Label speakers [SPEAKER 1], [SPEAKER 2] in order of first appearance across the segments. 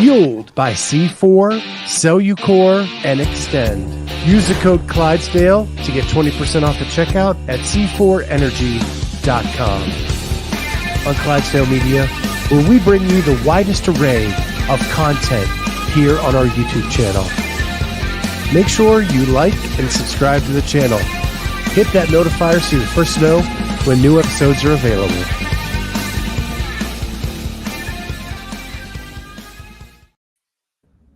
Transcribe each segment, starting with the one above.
[SPEAKER 1] Fueled by C4, Cellucor, and Extend. Use the code Clydesdale to get 20% off at checkout at c4energy.com. On Clydesdale Media, where we bring you the widest array of content here on our YouTube channel. Make sure you like and subscribe to the channel. Hit that notifier so you're first to know when new episodes are available.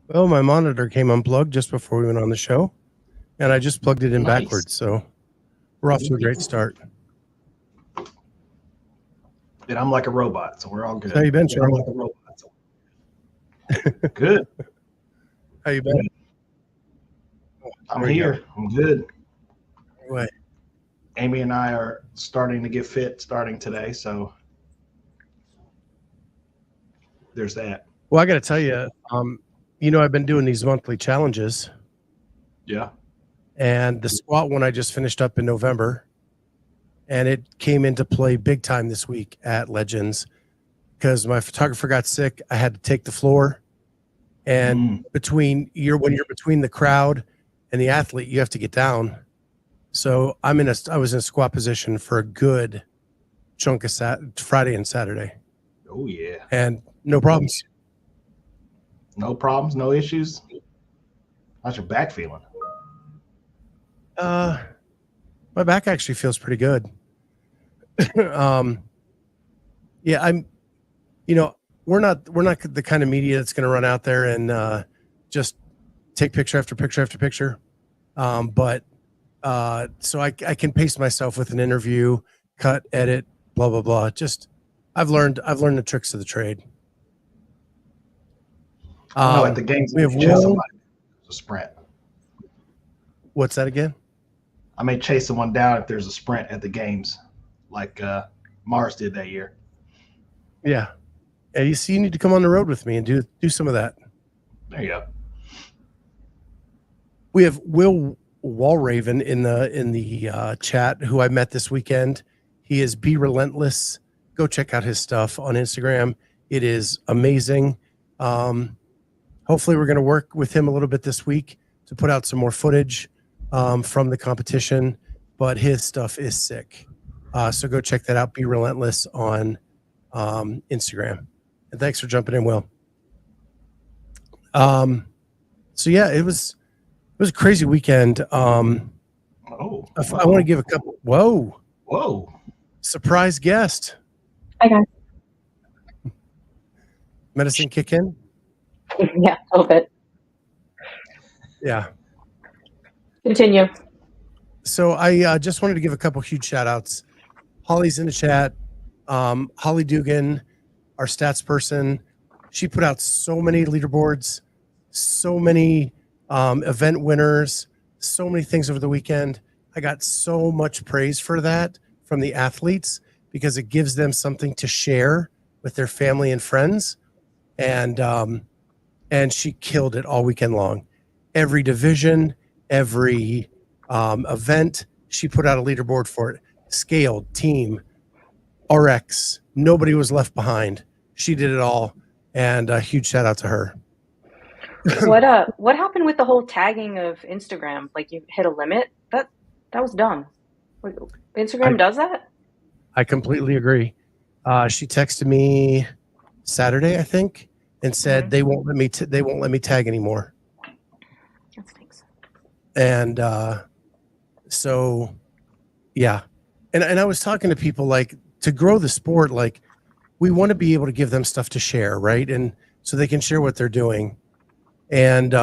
[SPEAKER 1] Well, my monitor came unplugged just before we went on the show, and I just plugged it in backwards, so we're off to a great start.
[SPEAKER 2] And I'm like a robot, so we're all good.
[SPEAKER 1] How you been, Sean?
[SPEAKER 2] I'm like a robot. So. Good.
[SPEAKER 1] How you been?
[SPEAKER 2] I'm here. I'm good.
[SPEAKER 1] What?
[SPEAKER 2] Amy and I are starting to get fit starting today, so there's that.
[SPEAKER 1] Well, I got to tell you, I've been doing these monthly challenges.
[SPEAKER 2] Yeah.
[SPEAKER 1] And the squat one I just finished up in November, and it came into play big time this week at Legends because my photographer got sick. I had to take the floor, and when you're between the crowd and the athlete, you have to get down. So I was in a squat position for a good chunk of Friday and Saturday.
[SPEAKER 2] Oh yeah.
[SPEAKER 1] And no problems.
[SPEAKER 2] No problems, no issues. How's your back feeling?
[SPEAKER 1] My back actually feels pretty good. We're not the kind of media that's going to run out there and just take picture after picture after picture. So I can pace myself with an interview, cut, edit, blah blah blah. Just I've learned the tricks of the trade.
[SPEAKER 2] At the games
[SPEAKER 1] we have
[SPEAKER 2] a sprint.
[SPEAKER 1] What's that again?
[SPEAKER 2] I may chase someone down if there's a sprint at the games, like Mars did that year.
[SPEAKER 1] Yeah. You need to come on the road with me and do some of that.
[SPEAKER 2] There you go.
[SPEAKER 1] We have Will Walraven in the chat, who I met this weekend. He is Be Relentless. Go check out his stuff on Instagram. It is amazing. Hopefully we're going to work with him a little bit this week to put out some more footage from the competition, but his stuff is sick. So go check that out. Be Relentless on Instagram. And thanks for jumping in, Will. It was a crazy weekend. I want to give a couple. Whoa! Surprise guest.
[SPEAKER 3] Hi guys.
[SPEAKER 1] Medicine kick in?
[SPEAKER 3] Yeah, a little bit.
[SPEAKER 1] Yeah.
[SPEAKER 3] Continue.
[SPEAKER 1] So I just wanted to give a couple huge shout outs. Holly's in the chat. Holly Dugan, our stats person, she put out so many leaderboards, so many event winners, so many things over the weekend. I got so much praise for that from the athletes because it gives them something to share with their family and friends. And she killed it all weekend long. Every division, every event, she put out a leaderboard for it. Scaled, team, RX, nobody was left behind. She did it all, and a huge shout out to her.
[SPEAKER 3] What happened with the whole tagging of Instagram? Like you hit a limit? That was dumb. Instagram does that?
[SPEAKER 1] I completely agree. She texted me Saturday, I think, and said they won't let me tag anymore.
[SPEAKER 3] That stinks.
[SPEAKER 1] And and I was talking to people, like, to grow the sport, like, we want to be able to give them stuff to share, right? And so they can share what they're doing. And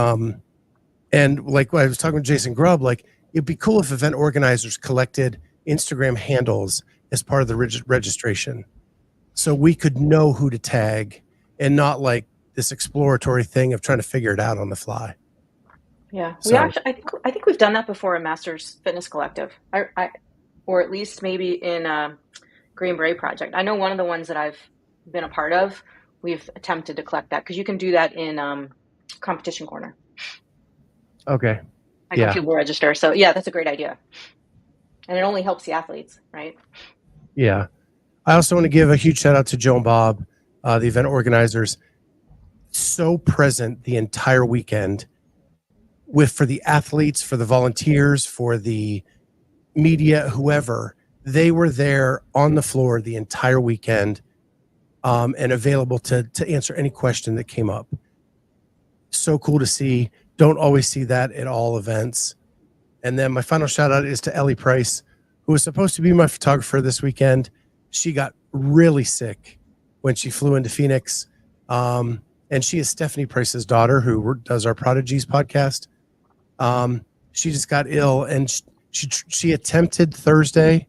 [SPEAKER 1] like I was talking with Jason Grubb, like, it'd be cool if event organizers collected Instagram handles as part of the registration, so we could know who to tag and not like this exploratory thing of trying to figure it out on the fly.
[SPEAKER 3] Yeah, I think we've done that before in Masters Fitness Collective, or at least maybe in Green Beret Project. I know one of the ones that I've been a part of, we've attempted to collect that because you can do that in Competition Corner.
[SPEAKER 1] Okay.
[SPEAKER 3] When people register. So yeah, that's a great idea, and it only helps the athletes, right?
[SPEAKER 1] Yeah. I also want to give a huge shout out to Joe and Bob, the event organizers. so present the entire weekend for the athletes, for the volunteers, for the media, whoever. They were there on the floor the entire weekend, and available to answer any question that came up. So cool to see. Don't always see that at all events. And then my final shout out is to Ellie Price, who was supposed to be my photographer this weekend. She got really sick when she flew into Phoenix. And she is Stephanie Price's daughter, who does our Prodigies podcast. She just got ill, and she attempted Thursday.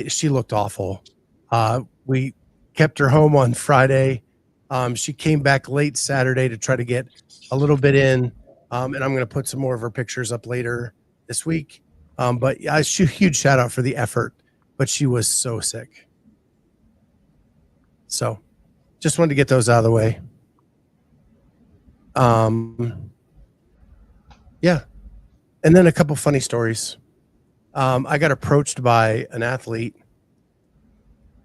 [SPEAKER 1] She looked awful. We kept her home on Friday. She came back late Saturday to try to get a little bit in. And I'm going to put some more of her pictures up later this week. But a huge shout out for the effort, but she was so sick. So just wanted to get those out of the way. Yeah. And then a couple funny stories. I got approached by an athlete.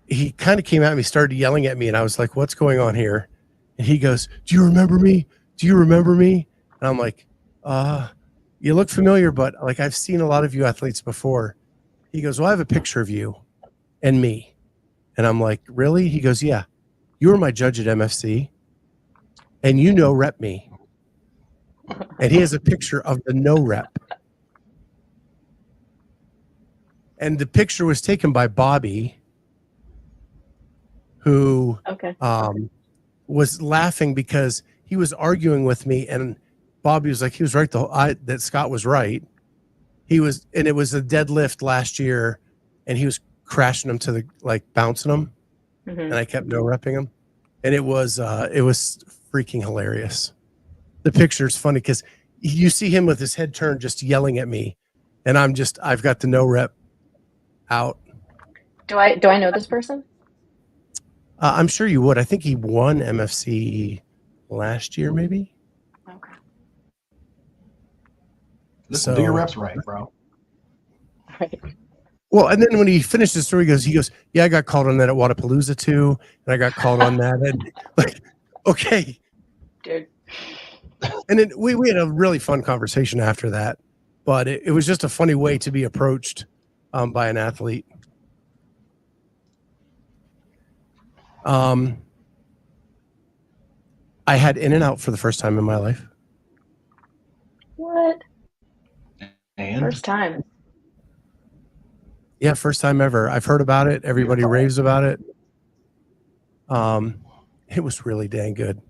[SPEAKER 1] He kind of came at me, started yelling at me, and I was like, what's going on here? And he goes, do you remember me? Do you remember me? And I'm like, you look familiar, but like I've seen a lot of you athletes before. He goes, well, I have a picture of you and me. And I'm like, really? He goes, yeah, you were my judge at MFC and you no rep me. And he has a picture of the no rep. And the picture was taken by Bobby, who was laughing because he was arguing with me, and Bobby was like, he was right. That Scott was right. It was a deadlift last year, and he was crashing him to bouncing him, and I kept no repping him, and it was freaking hilarious. The picture's funny because you see him with his head turned, just yelling at me, and I've got the no rep out.
[SPEAKER 3] Do I know this person?
[SPEAKER 1] I'm sure you would. I think he won MFC last year, maybe.
[SPEAKER 3] Okay.
[SPEAKER 2] Listen, do your reps right, bro.
[SPEAKER 3] Right.
[SPEAKER 1] Well, and then when he finished the story, he goes, yeah, I got called on that at Wadapalooza too, and I got called on that, and like, okay,
[SPEAKER 3] dude.
[SPEAKER 1] And then we had a really fun conversation after that, but it was just a funny way to be approached by an athlete. I had In-N-Out for the first time in my life.
[SPEAKER 3] What?
[SPEAKER 2] And
[SPEAKER 3] First time.
[SPEAKER 1] Yeah, first time ever. I've heard about it. Everybody raves about it. It was really dang good.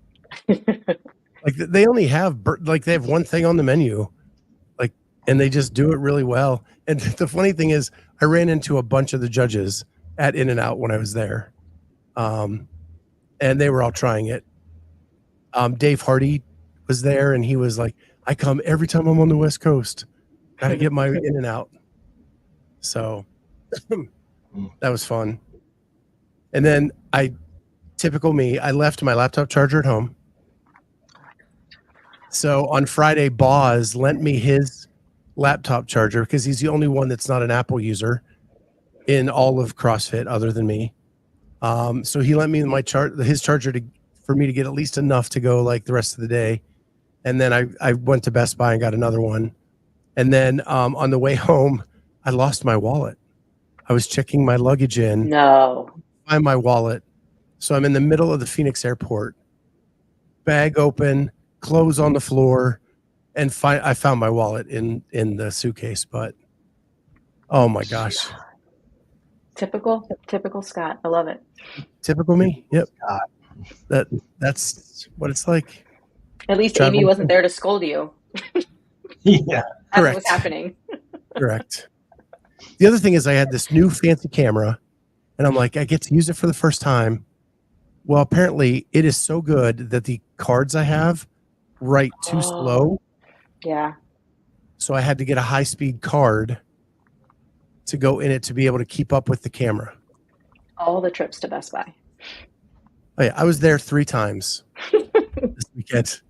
[SPEAKER 1] Like they only have they have one thing on the menu, and they just do it really well. And the funny thing is, I ran into a bunch of the judges at In-N-Out when I was there, and they were all trying it. Dave Hardy was there, and he was like, "I come every time I'm on the West Coast. Got to get my In-N-Out." So that was fun. And then typical me, I left my laptop charger at home. So on Friday, Boz lent me his laptop charger because he's the only one that's not an Apple user in all of CrossFit other than me. So he lent me his charger for me to get at least enough to go like the rest of the day. And then I went to Best Buy and got another one. And then on the way home, I lost my wallet. I was checking my luggage in.
[SPEAKER 3] No.
[SPEAKER 1] Find my wallet. So I'm in the middle of the Phoenix airport. Bag open, clothes on the floor, and I found my wallet in the suitcase. But oh my gosh.
[SPEAKER 3] Typical Scott. I love it.
[SPEAKER 1] Typical me. Yep. That's what it's like.
[SPEAKER 3] At least Amy wasn't there to scold you.
[SPEAKER 2] Yeah.
[SPEAKER 3] Correct. What's happening.
[SPEAKER 1] Correct. The other thing is I had this new fancy camera, and I'm like, I get to use it for the first time. Well, apparently it is so good that the cards I have write too slow.
[SPEAKER 3] Yeah.
[SPEAKER 1] So I had to get a high-speed card to go in it to be able to keep up with the camera.
[SPEAKER 3] All the trips to Best Buy.
[SPEAKER 1] Oh, yeah, I was there 3 times this weekend.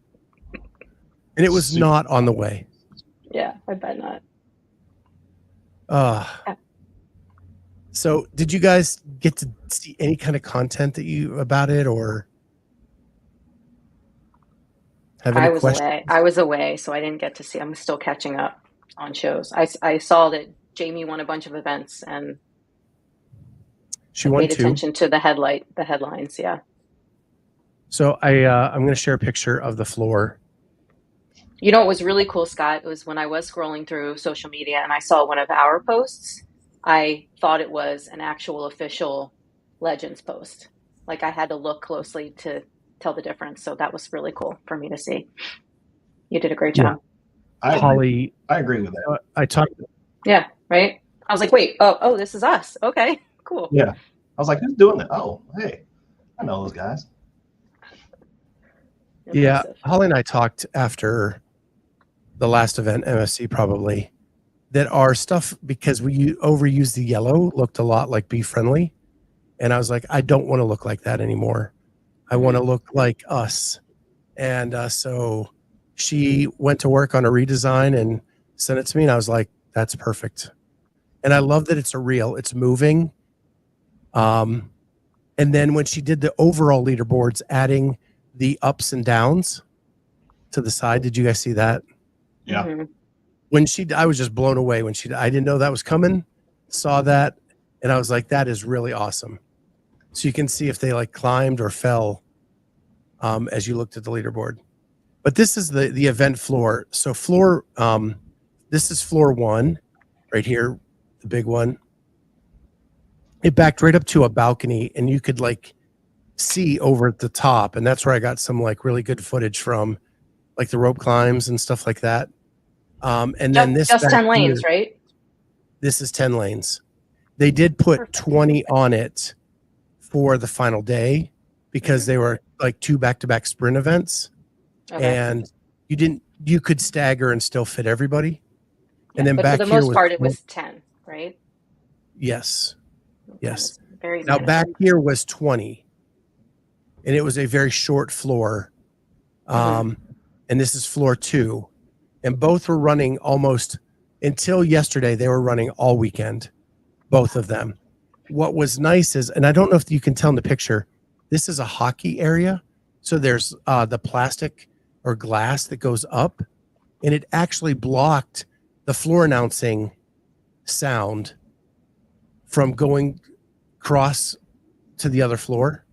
[SPEAKER 1] And it was not on the way.
[SPEAKER 3] Yeah, I bet not.
[SPEAKER 1] So did you guys get to see any kind of content about it, or? have
[SPEAKER 3] I
[SPEAKER 1] any
[SPEAKER 3] was
[SPEAKER 1] questions?
[SPEAKER 3] away. I was away, so I didn't get to see. I'm still catching up on shows. I saw that Jamie won a bunch of events, and
[SPEAKER 1] She
[SPEAKER 3] I
[SPEAKER 1] won
[SPEAKER 3] paid
[SPEAKER 1] 2.
[SPEAKER 3] attention to the headlines. Yeah.
[SPEAKER 1] So I'm going to share a picture of the floor.
[SPEAKER 3] You know what was really cool, Scott, it was when I was scrolling through social media and I saw one of our posts. I thought it was an actual official Legends post. Like I had to look closely to tell the difference. So that was really cool for me to see. You did a great job.
[SPEAKER 2] I
[SPEAKER 1] Holly,
[SPEAKER 2] agree with that.
[SPEAKER 1] I talked.
[SPEAKER 3] Yeah, right. I was like, wait, oh, this is us. Okay, cool.
[SPEAKER 2] Yeah. I was like, who's doing that? Oh, hey, I know those guys.
[SPEAKER 3] Impressive.
[SPEAKER 1] Yeah, Holly and I talked after the last event, MSC probably, that our stuff, because we overused the yellow, looked a lot like Be Friendly. And I was like, I don't want to look like that anymore. I want to look like us. And so she went to work on a redesign and sent it to me. And I was like, that's perfect. And I love that it's a reel, it's moving. And then when she did the overall leaderboards, adding the ups and downs to the side, did you guys see that?
[SPEAKER 2] Yeah.
[SPEAKER 3] Mm-hmm.
[SPEAKER 1] When I was just blown away when I didn't know that was coming, saw that, and I was like, that is really awesome. So you can see if they like climbed or fell as you looked at the leaderboard. But this is the event floor. So this is floor 1 right here, the big one. It backed right up to a balcony and you could like see over at the top. And that's where I got some like really good footage from, like the rope climbs and stuff like that. And then this
[SPEAKER 3] just 10
[SPEAKER 1] back
[SPEAKER 3] lanes,
[SPEAKER 1] here,
[SPEAKER 3] right?
[SPEAKER 1] this is 10 lanes. They did put
[SPEAKER 3] Perfect.
[SPEAKER 1] 20 on it for the final day because they were like 2 back-to-back sprint events.
[SPEAKER 3] Okay.
[SPEAKER 1] And you could stagger and still fit everybody.
[SPEAKER 3] Yeah,
[SPEAKER 1] And then
[SPEAKER 3] but
[SPEAKER 1] back
[SPEAKER 3] for the
[SPEAKER 1] here
[SPEAKER 3] most part, it was 10, right?
[SPEAKER 1] Yes. Yes.
[SPEAKER 3] Very
[SPEAKER 1] Now
[SPEAKER 3] manageable.
[SPEAKER 1] back here was 20. And it was a very short floor. And this is floor 2. And both were running almost until yesterday, they were running all weekend, both of them. What was nice is, and I don't know if you can tell in the picture, this is a hockey area. So there's the plastic or glass that goes up, and it actually blocked the floor announcing sound from going across to the other floor.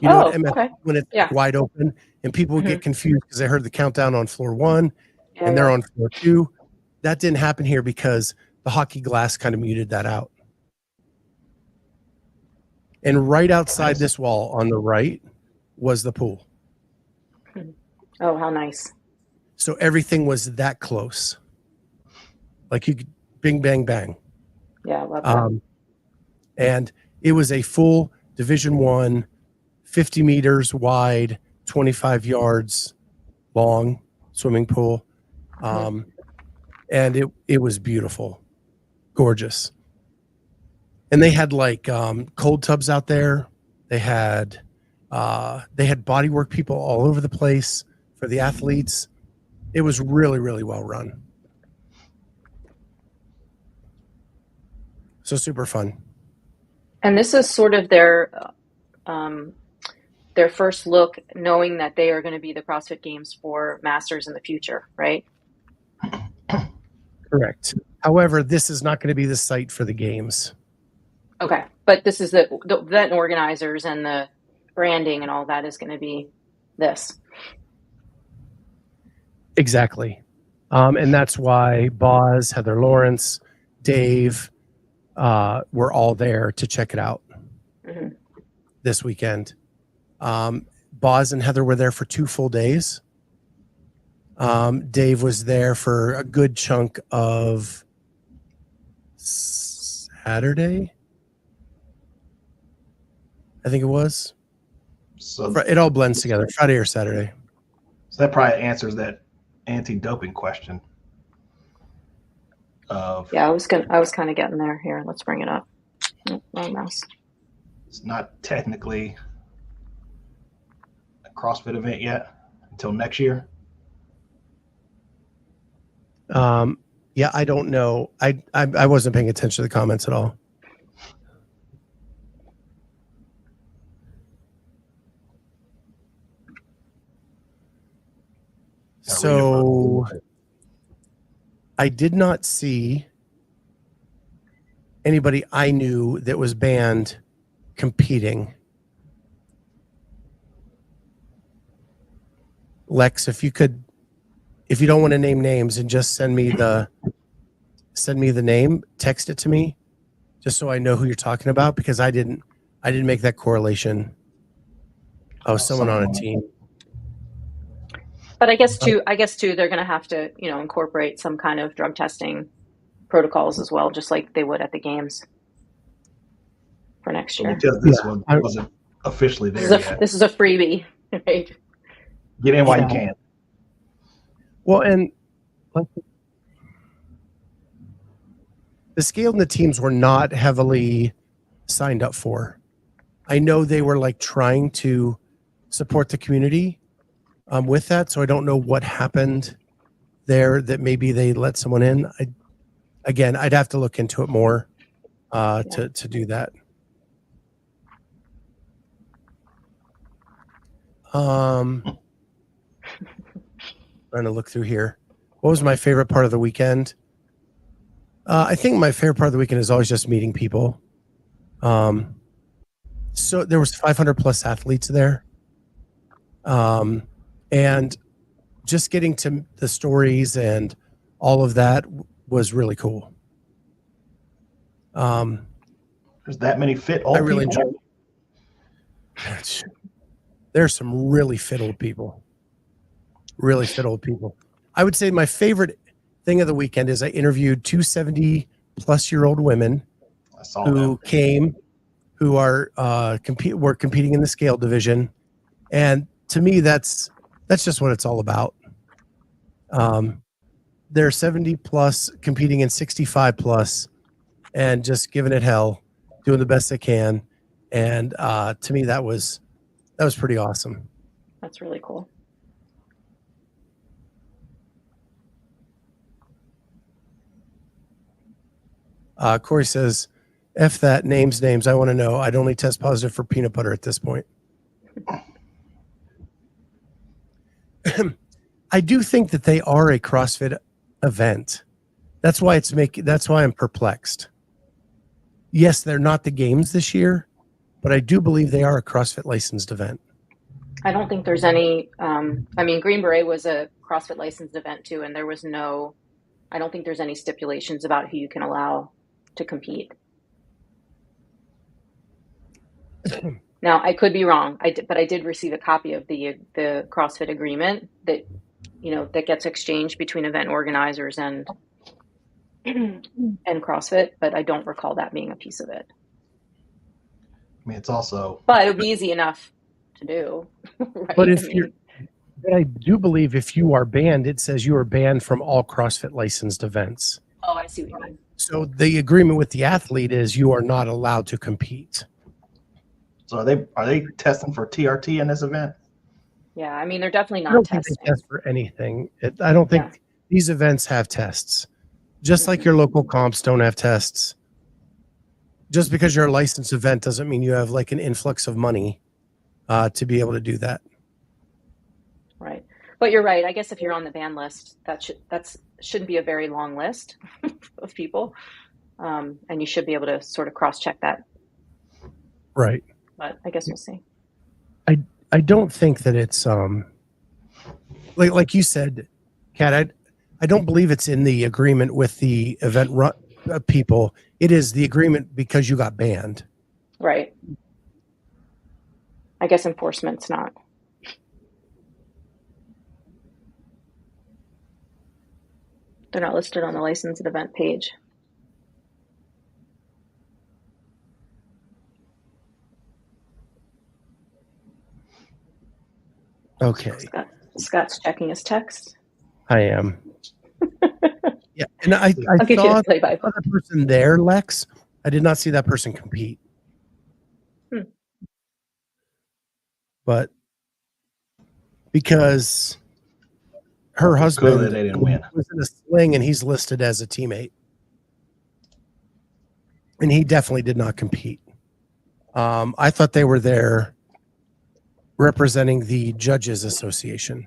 [SPEAKER 1] You know,
[SPEAKER 3] okay.
[SPEAKER 1] when it's wide open, and people would get confused because they heard the countdown on floor 1 and they're on floor 2. That didn't happen here because the hockey glass kind of muted that out. And right outside this wall on the right was the pool.
[SPEAKER 3] Oh, how nice.
[SPEAKER 1] So everything was that close. Like you could bing, bang, bang.
[SPEAKER 3] Yeah, I love that.
[SPEAKER 1] And it was a full Division 1, 50 meters wide, 25 yards long swimming pool. And it was beautiful, gorgeous. And they had like cold tubs out there. They had bodywork people all over the place for the athletes. It was really, really well run. So super fun.
[SPEAKER 3] And this is sort of their first look, knowing that they are going to be the CrossFit Games for Masters in the future, right?
[SPEAKER 1] Correct. However, this is not going to be the site for the games.
[SPEAKER 3] Okay, but this is the event organizers and the branding and all that is going to be this.
[SPEAKER 1] Exactly. And that's why Boz, Heather Lawrence, Dave were all there to check it out this weekend. Boz and Heather were there for 2 full days. Dave was there for a good chunk of Saturday, I think it was. So it all blends together, Friday or Saturday.
[SPEAKER 2] So that probably answers that anti-doping question.
[SPEAKER 3] Yeah, I was kind of getting there. Here, let's bring it up. Wrong mouse.
[SPEAKER 2] It's not technically a CrossFit event yet until next year.
[SPEAKER 1] Yeah, I don't know. I wasn't paying attention to the comments at all. So I did not see anybody I knew that was banned competing. Lex, if you don't want to name names and just send me the name, text it to me just so I know who you're talking about, because I didn't make that correlation. Oh, someone on a team.
[SPEAKER 3] But I guess too, they're going to have to, incorporate some kind of drug testing protocols as well, just like they would at the games for next year.
[SPEAKER 2] Because this one wasn't officially there yet.
[SPEAKER 3] This is a freebie, right?
[SPEAKER 2] Get in while you can.
[SPEAKER 1] Well, and the scale and the teams were not heavily signed up for. I know they were like trying to support the community with that, so I don't know what happened there that maybe they let someone in. I'd have to look into it more to do that. Trying to look through here. What was my favorite part of the weekend? I think my favorite part of the weekend is always just meeting people. So there was 500 plus athletes there. And just getting to the stories and all of that was really cool.
[SPEAKER 2] There's that many fit old people.
[SPEAKER 1] I really enjoyed it. There's some really fit old people. Really fit old people. I would say my favorite thing of the weekend is I interviewed 270-plus-year-old women who came, who are were competing in the scale division, and to me, that's just what it's all about. They're 70-plus competing in 65-plus, and just giving it hell, doing the best they can, and to me, that was pretty awesome.
[SPEAKER 3] That's really cool.
[SPEAKER 1] Corey says, F that, names. I want to know. I'd only test positive for peanut butter at this point. I do think that they are a CrossFit event. That's why I'm perplexed. Yes, they're not the games this year, but I do believe they are a CrossFit licensed event.
[SPEAKER 3] I don't think there's any, Green Beret was a CrossFit licensed event too, and I don't think there's any stipulations about who you can allow to compete. Now, I could be wrong, but I did receive a copy of the CrossFit agreement that, that gets exchanged between event organizers and CrossFit, but I don't recall that being a piece of it.
[SPEAKER 2] I mean, it's also...
[SPEAKER 3] But it would be easy enough to do. Right?
[SPEAKER 1] But I do believe if you are banned, it says you are banned from all CrossFit licensed events.
[SPEAKER 3] Oh, I see what you mean.
[SPEAKER 1] So the agreement with the athlete is you are not allowed to compete.
[SPEAKER 2] So are they testing for TRT in this event?
[SPEAKER 3] Yeah, I mean, they're definitely not testing.
[SPEAKER 1] I don't think they test for anything. I don't think these events have tests. Just like your local comps don't have tests. Just because you're a licensed event doesn't mean you have like an influx of money to be able to do that.
[SPEAKER 3] Right. But you're right. I guess if you're on the ban list, that shouldn't be a very long list of people. And you should be able to sort of cross-check that.
[SPEAKER 1] Right.
[SPEAKER 3] But I guess we'll see.
[SPEAKER 1] I don't think that it's like you said, Kat, I don't believe it's in the agreement with the event people. It is the agreement because you got banned.
[SPEAKER 3] Right. I guess enforcement's not. They're not listed on the licensed event page.
[SPEAKER 1] Okay.
[SPEAKER 3] Scott's checking his text.
[SPEAKER 1] I am. Yeah, and I
[SPEAKER 3] I'll get
[SPEAKER 1] saw
[SPEAKER 3] you the play-by-play.
[SPEAKER 1] the other person there, Lex. I did not see that person compete. But because her husband
[SPEAKER 2] they didn't win.
[SPEAKER 1] was in a sling and he's listed as a teammate. And he definitely did not compete. I thought they were there representing the Judges Association.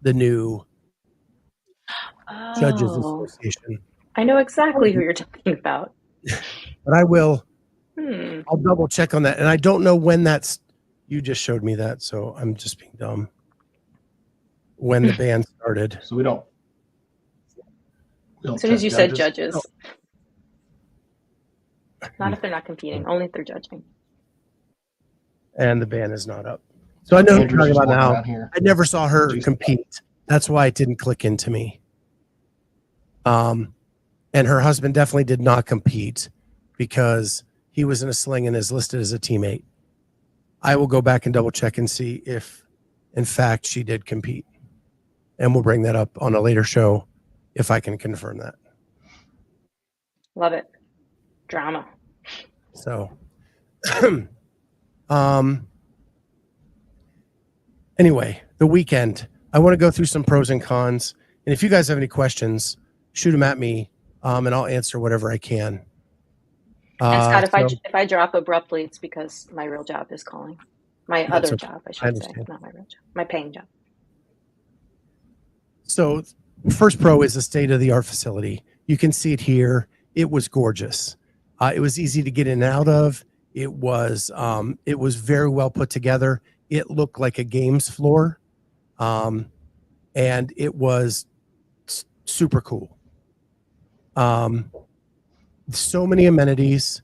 [SPEAKER 1] the new Judges
[SPEAKER 3] Oh,
[SPEAKER 1] Association.
[SPEAKER 3] I know exactly who you're talking about.
[SPEAKER 1] But I will.
[SPEAKER 3] Hmm.
[SPEAKER 1] I'll double check on that, and I don't know when that's. You just showed me that, so I'm just being dumb. When the band started,
[SPEAKER 2] So we don't
[SPEAKER 3] As soon as
[SPEAKER 2] test
[SPEAKER 3] you said
[SPEAKER 2] judges.
[SPEAKER 3] judges. Not if they're not competing, only if they're judging.
[SPEAKER 1] and the band is not up. So I know who you're
[SPEAKER 2] Andrew's
[SPEAKER 1] talking
[SPEAKER 2] just
[SPEAKER 1] about
[SPEAKER 2] walking
[SPEAKER 1] now.
[SPEAKER 2] around here.
[SPEAKER 1] I never saw her
[SPEAKER 2] Jason.
[SPEAKER 1] compete. That's why it didn't click into me. And her husband definitely did not compete because he was in a sling and is listed as a teammate. I will go back and double check and see if, in fact, she did compete. And we'll bring that up on a later show if I can confirm that.
[SPEAKER 3] Love it. Drama.
[SPEAKER 1] So, anyway, the weekend. I want to go through some pros and cons. And if you guys have any questions, shoot them at me, and I'll answer whatever I can.
[SPEAKER 3] And Scott,
[SPEAKER 1] So-
[SPEAKER 3] if I drop abruptly, it's because my real job is calling. My
[SPEAKER 1] That's
[SPEAKER 3] other
[SPEAKER 1] okay.
[SPEAKER 3] job, I
[SPEAKER 1] I
[SPEAKER 3] should say,
[SPEAKER 1] understand.
[SPEAKER 3] not my real job. My paying job.
[SPEAKER 1] So, first pro is a state-of-the-art facility. You can see it here. It was gorgeous. It was easy to get in and out of. It was very well put together. It looked like a games floor, and it was super cool. So many amenities.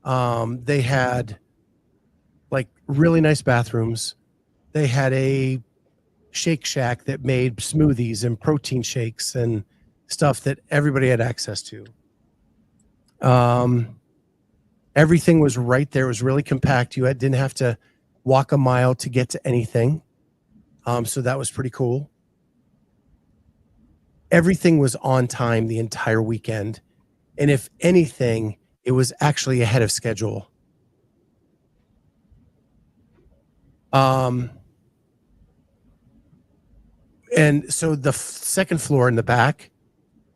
[SPEAKER 1] They had like really nice bathrooms. They had a Shake Shack that made smoothies and protein shakes and stuff that everybody had access to. Everything was right there. It was really compact. You didn't have to walk a mile to get to anything. So that was pretty cool. Everything was on time the entire weekend. And if anything, it was actually ahead of schedule. And so the second floor in the back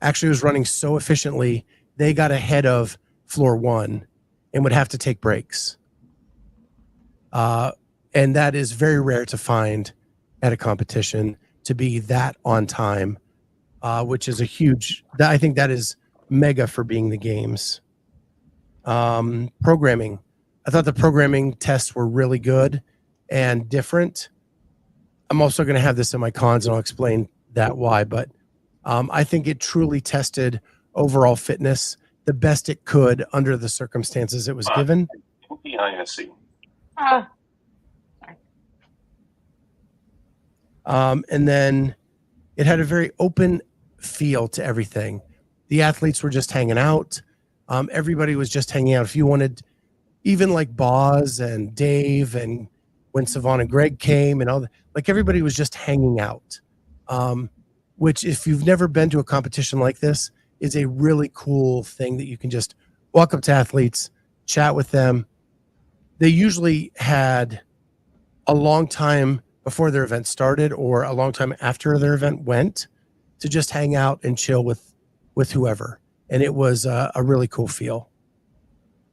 [SPEAKER 1] actually was running so efficiently, they got ahead of floor one and would have to take breaks. And that is very rare to find at a competition, to be that on time, which is I think that is mega for being the games. Programming. I thought the programming tests were really good and different. I'm also going to have this in my cons, and I'll explain that why. But I think it truly tested overall fitness the best it could under the circumstances it was given. And then it had a very open feel to everything. The athletes were just hanging out. Everybody was just hanging out. If you wanted, even like Boz and Dave, and when Savon and Greg came and all that, like everybody was just hanging out. Which, if you've never been to a competition like this, is a really cool thing that you can just walk up to athletes, chat with them. They usually had a long time before their event started or a long time after their event went to just hang out and chill with whoever. And it was a really cool feel.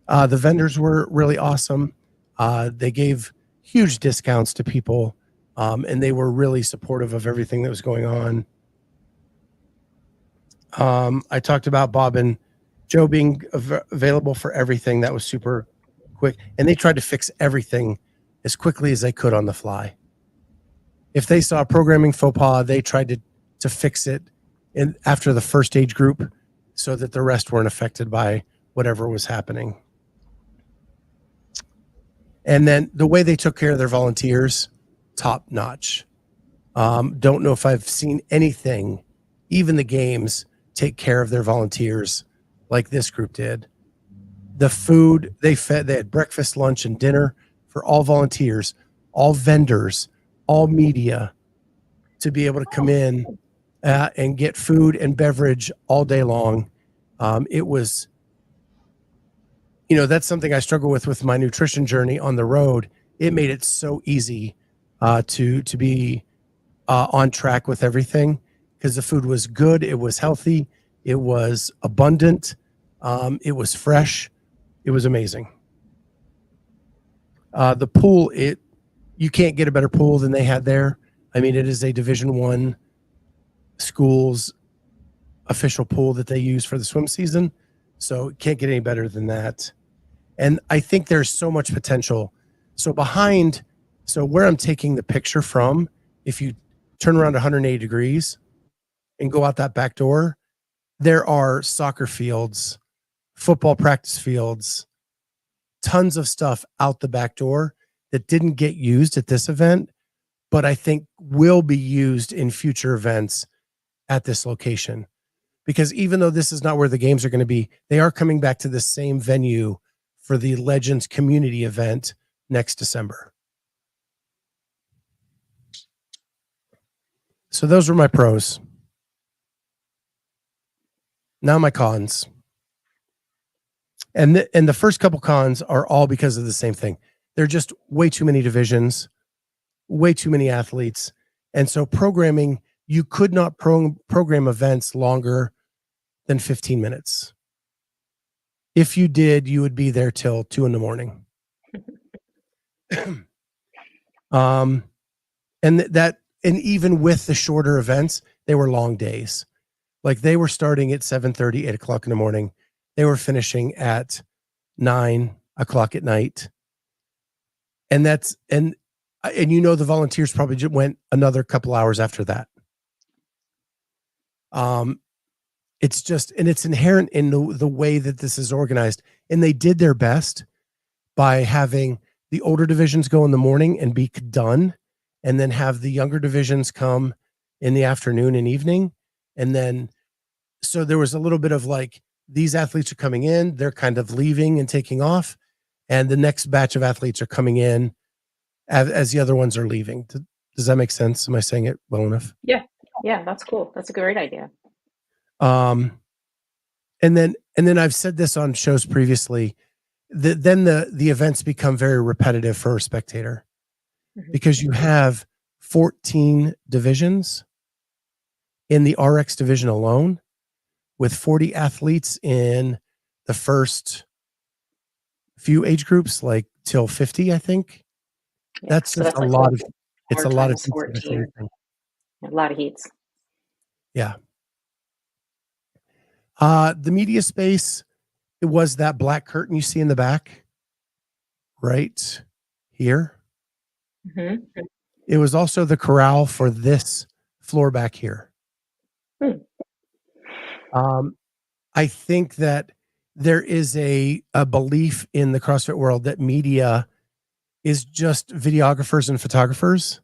[SPEAKER 1] The vendors were really awesome. They gave huge discounts to people, and they were really supportive of everything that was going on. I talked about Bob and Joe being available for everything. That was super quick. And they tried to fix everything as quickly as they could on the fly. If they saw a programming faux pas, they tried to fix it after the first age group so that the rest weren't affected by whatever was happening. And then the way they took care of their volunteers, top notch. Don't know if I've seen anything, even the games, take care of their volunteers like this group did. The food they had breakfast, lunch, and dinner for all volunteers, all vendors, all media, to be able to come in and get food and beverage all day long. It was, that's something I struggle with my nutrition journey on the road. It made it so easy to be on track with everything, because the food was good. It was healthy. It was abundant. It was fresh. It was amazing. The pool, you can't get a better pool than they had there. I mean, it is a Division school's official pool that they use for the swim season. So it can't get any better than that. And I think there's so much potential. So where I'm taking the picture from, if you turn around 180 degrees and go out that back door, there are soccer fields, football practice fields, tons of stuff out the back door that didn't get used at this event, but I think will be used in future events at this location. Because even though this is not where the games are going to be, they are coming back to the same venue for the Legends community event next December. So those were my pros. Now my cons. And the first couple cons are all because of the same thing. They're just way too many divisions, way too many athletes. And so programming, you could not program events longer than 15 minutes. If you did, you would be there till 2 a.m. And even with the shorter events, they were long days. Like they were starting at 7:30, 8 o'clock in the morning. They were finishing at 9 o'clock at night. And the volunteers probably just went another couple hours after that. It's inherent in the way that this is organized. And they did their best by having the older divisions go in the morning and be done, and then have the younger divisions come in the afternoon and evening. And then, so there was a little bit of like, these athletes are coming in, they're kind of leaving and taking off, and the next batch of athletes are coming in as the other ones are leaving. Does that make sense? Am I saying it well enough?
[SPEAKER 3] Yeah, that's cool. That's a great idea.
[SPEAKER 1] And then I've said this on shows previously, then the events become very repetitive for a spectator, because you have 14 divisions in the RX division alone, with 40 athletes in the first few age groups, like till 50, I think.
[SPEAKER 3] Yeah,
[SPEAKER 1] that's
[SPEAKER 3] so
[SPEAKER 1] just
[SPEAKER 3] that's
[SPEAKER 1] a
[SPEAKER 3] like
[SPEAKER 1] lot of, it's a lot of
[SPEAKER 3] 14. A lot of heats.
[SPEAKER 1] Yeah. The media space, it was that black curtain you see in the back, right here.
[SPEAKER 3] Mm-hmm.
[SPEAKER 1] It was also the corral for this floor back here. I think that there is a belief in the CrossFit world that media is just videographers and photographers,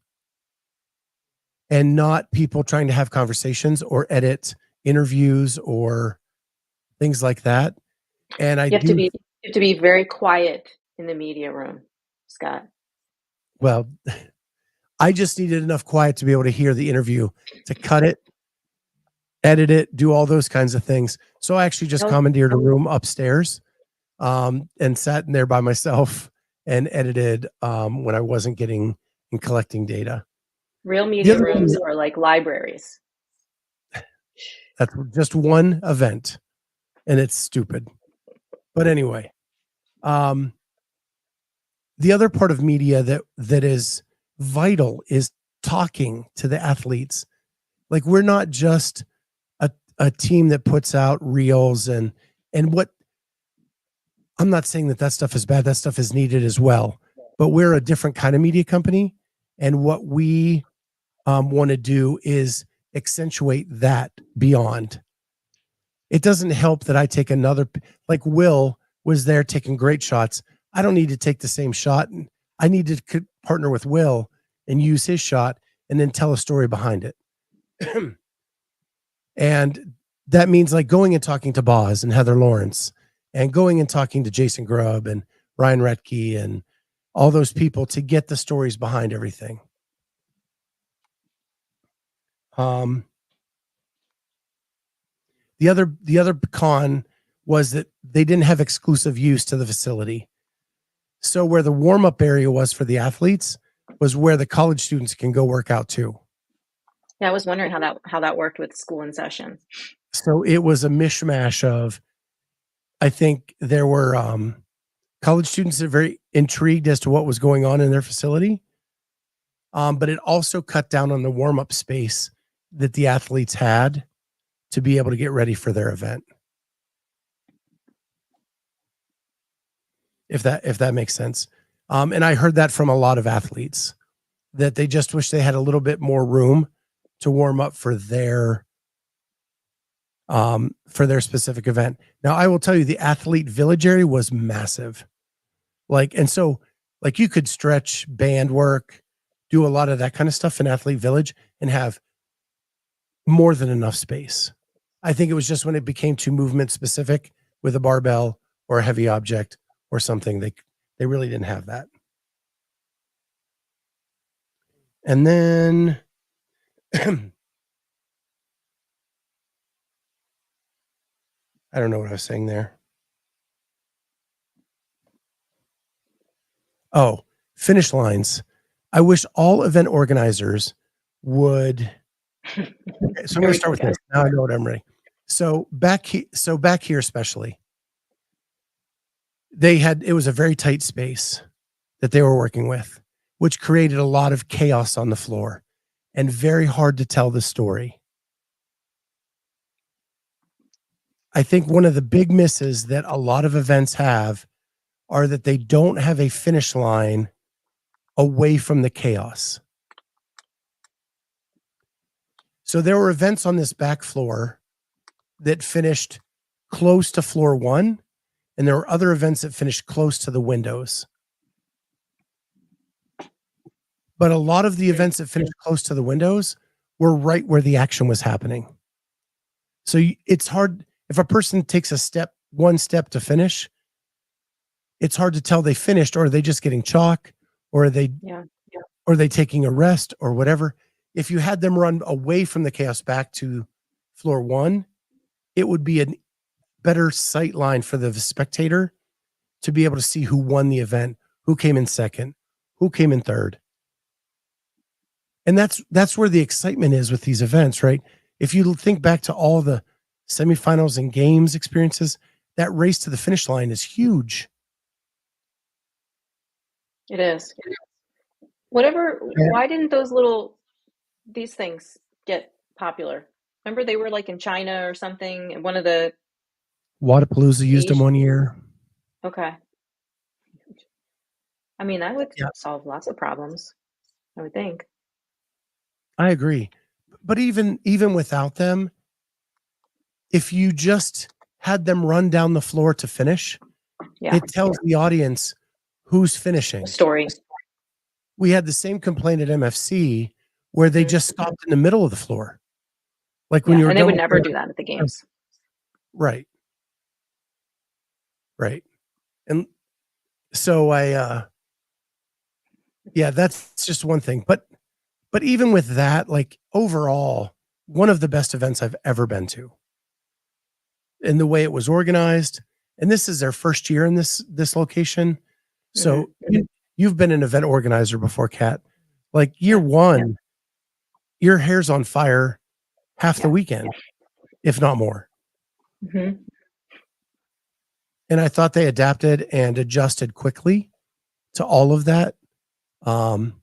[SPEAKER 1] and not people trying to have conversations or edit interviews or things like that. And
[SPEAKER 3] you have to be very quiet in the media room, Scott.
[SPEAKER 1] Well, I just needed enough quiet to be able to hear the interview, to cut it, edit it, do all those kinds of things. So I actually just commandeered a room upstairs, and sat in there by myself and edited when I wasn't getting and collecting data.
[SPEAKER 3] Real media rooms are like libraries.
[SPEAKER 1] That's just one event, and it's stupid. But anyway, the other part of media that is vital is talking to the athletes. Like, we're not just a team that puts out reels and what, I'm not saying that stuff is bad. That stuff is needed as well, but we're a different kind of media company. And what we want to do is accentuate that beyond. It doesn't help that I take another, like Will was there taking great shots. I don't need to take the same shot. I need to partner with Will and use his shot and then tell a story behind it. And that means like going and talking to Boz and Heather Lawrence, and going and talking to Jason Grubb and Ryan Retke and all those people to get the stories behind everything. The other con was that they didn't have exclusive use to the facility. So where the warm-up area was for the athletes was where the college students can go work out too.
[SPEAKER 3] Yeah, I was wondering how that worked with school in session.
[SPEAKER 1] So it was a mishmash of, I think there were college students that are very intrigued as to what was going on in their facility. But it also cut down on the warm-up space that the athletes had to be able to get ready for their event. If that makes sense. And I heard that from a lot of athletes, that they just wish they had a little bit more room to warm up for their specific event. Now, I will tell you, the athlete village area was massive. And so you could stretch band work, do a lot of that kind of stuff in athlete village and have more than enough space. I think it was just when it became too movement specific with a barbell or a heavy object or something, they really didn't have that. And then I don't know what I was saying there. Oh, finish lines. I wish all event organizers would. Okay, so I'm going to start with this. Now I know what I'm ready. So back here, especially, it was a very tight space that they were working with, which created a lot of chaos on the floor and very hard to tell the story. I think one of the big misses that a lot of events have are that they don't have a finish line away from the chaos. So there were events on this back floor that finished close to floor 1, and there were other events that finished close to the windows. But a lot of the events that finished close to the windows were right where the action was happening. So it's hard if a person takes one step to finish, it's hard to tell they finished, or are they just getting chalk, or are they taking a rest or whatever. If you had them run away from the chaos back to floor 1, it would be a better sight line for the spectator to be able to see who won the event, who came in second, who came in third. And that's where the excitement is with these events, right? If you think back to all the semifinals and games experiences, that race to the finish line is huge.
[SPEAKER 3] It is. Why didn't these things get popular? Remember they were like in China or something, and one of the
[SPEAKER 1] Wadapalooza used them one year.
[SPEAKER 3] Okay. I mean, that would solve lots of problems, I would think.
[SPEAKER 1] I agree. But even without them, if you just had them run down the floor to finish, it tells the audience who's finishing.
[SPEAKER 3] The story.
[SPEAKER 1] We had the same complaint at MFC where they just stopped in the middle of the floor. Like when you were,
[SPEAKER 3] and they would never do that at the games.
[SPEAKER 1] Right. And so that's just one thing. But even with that, like overall, one of the best events I've ever been to. And the way it was organized, and this is their first year in this location. So you've been an event organizer before, Kat. Like year 1, your hair's on fire half the weekend, if not more.
[SPEAKER 3] Mm-hmm.
[SPEAKER 1] And I thought they adapted and adjusted quickly to all of that. And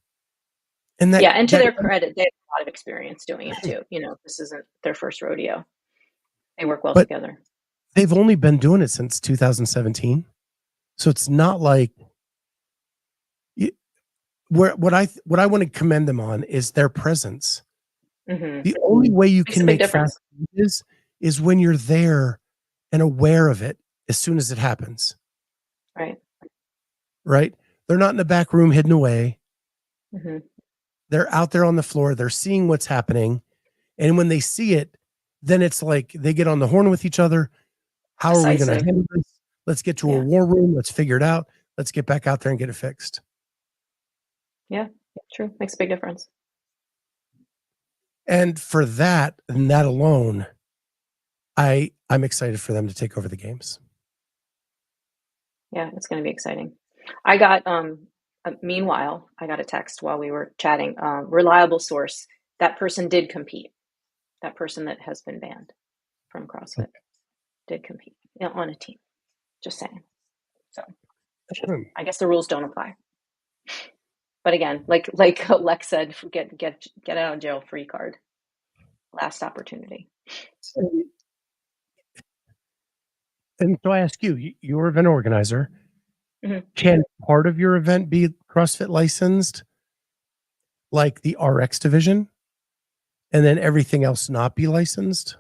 [SPEAKER 3] to their credit, they have a lot of experience doing it too. This isn't their first rodeo. They work well together.
[SPEAKER 1] They've only been doing it since 2017. So it's not like what I want to commend them on is their presence.
[SPEAKER 3] Mm-hmm.
[SPEAKER 1] The only way you can make fast changes is when you're there and aware of it as soon as it happens. Right? They're not in the back room hidden away.
[SPEAKER 3] Mm-hmm.
[SPEAKER 1] They're out there on the floor. They're seeing what's happening. And when they see it, then it's like they get on the horn with each other. How are we going to handle this? Let's get to a war room. Let's figure it out. Let's get back out there and get it fixed.
[SPEAKER 3] Yeah, true. Makes a big difference.
[SPEAKER 1] And for that, and that alone, I'm excited for them to take over the games.
[SPEAKER 3] Yeah, it's going to be exciting. I got, meanwhile, I got a text while we were chatting. Reliable source. That person did compete. That person that has been banned from CrossFit did compete on a team. Just saying. So I guess the rules don't apply. But again, like Lex said, get out of jail free card. last opportunity.
[SPEAKER 1] And so I ask you, you're an event organizer.
[SPEAKER 3] Mm-hmm.
[SPEAKER 1] Can part of your event be CrossFit licensed, like the RX division, and then everything else not be licensed?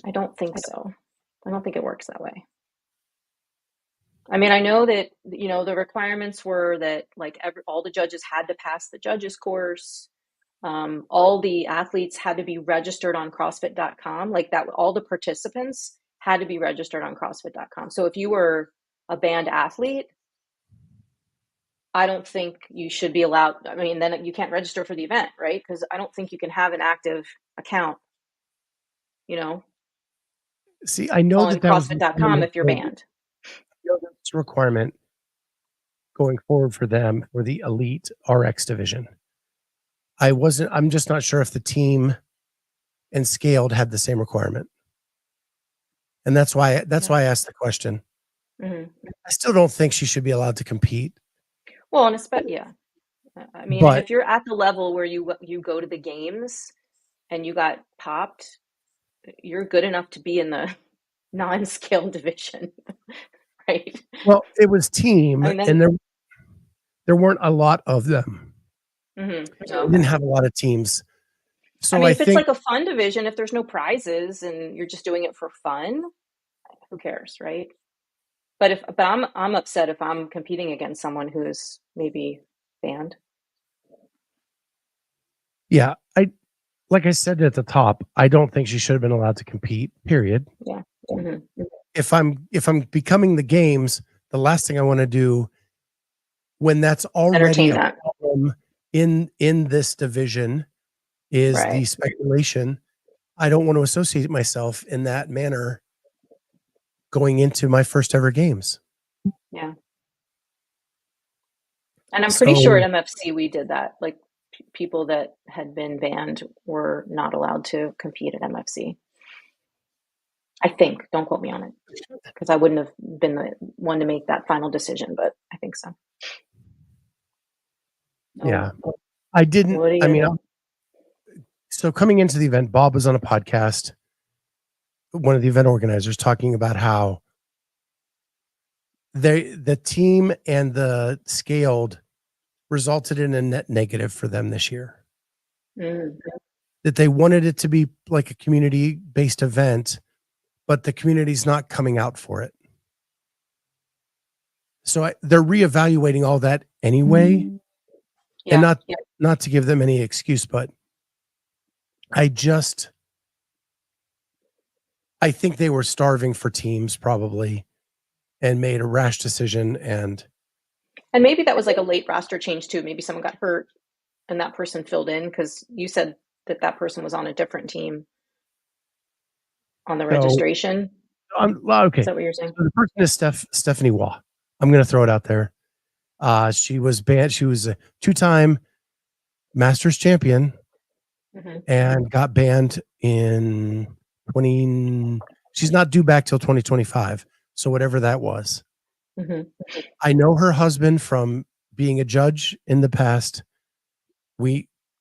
[SPEAKER 3] I don't think so. I don't think it works that way. I mean, I know that, the requirements were that like all the judges had to pass the judges course. All the athletes had to be registered on CrossFit.com. Like that, all the participants had to be registered on CrossFit.com. So if you were a banned athlete, I don't think you should be allowed. I mean, then you can't register for the event, right? Because I don't think you can have an active account,
[SPEAKER 1] See, I know
[SPEAKER 3] on
[SPEAKER 1] that was
[SPEAKER 3] CrossFit.com if you're banned.
[SPEAKER 1] It's a requirement going forward for them for the elite RX division. I'm just not sure if the team and scaled had the same requirement. And that's why I asked the question.
[SPEAKER 3] Mm-hmm.
[SPEAKER 1] I still don't think she should be allowed to compete.
[SPEAKER 3] Well, and yeah. I mean, and if you're at the level where you go to the games and you got popped, you're good enough to be in the non-scale division, right?
[SPEAKER 1] Well, it was team, and there weren't a lot of them.
[SPEAKER 3] Mm-hmm.
[SPEAKER 1] So we didn't have a lot of teams. So
[SPEAKER 3] I mean, if
[SPEAKER 1] think,
[SPEAKER 3] it's like a fun division, if there's no prizes and you're just doing it for fun, who cares, right? But I'm upset if I'm competing against someone who's maybe banned.
[SPEAKER 1] Yeah, like I said at the top, I don't think she should have been allowed to compete. Period.
[SPEAKER 3] Yeah. Mm-hmm.
[SPEAKER 1] If I'm becoming the games, the last thing I want to do when that's already a problem in this division is the speculation. I don't want to associate myself in that manner going into my first ever games.
[SPEAKER 3] Yeah. And I'm pretty sure at MFC we did that. Like people that had been banned were not allowed to compete at MFC. I think. Don't quote me on it, because I wouldn't have been the one to make that final decision, but I think so.
[SPEAKER 1] Yeah. I didn't. I mean, so coming into the event, Bob was on a podcast, one of the event organizers, talking about how the team and the scaled resulted in a net negative for them this year.
[SPEAKER 3] Mm-hmm.
[SPEAKER 1] That they wanted it to be like a community-based event, but the community's not coming out for it. So they're reevaluating all that anyway.
[SPEAKER 3] Yeah.
[SPEAKER 1] And not to give them any excuse, but I think they were starving for teams probably and made a rash decision. And
[SPEAKER 3] maybe that was like a late roster change too. Maybe someone got hurt and that person filled in, because you said that person was on a different team on the registration.
[SPEAKER 1] Okay.
[SPEAKER 3] Is that what you're saying?
[SPEAKER 1] So the person is Stephanie Waugh. I'm going to throw it out there. She was banned. She was a 2-time Masters champion and got banned in 20. She's not due back till 2025. So whatever that was. Mm-hmm. I know her husband from being a judge in the past.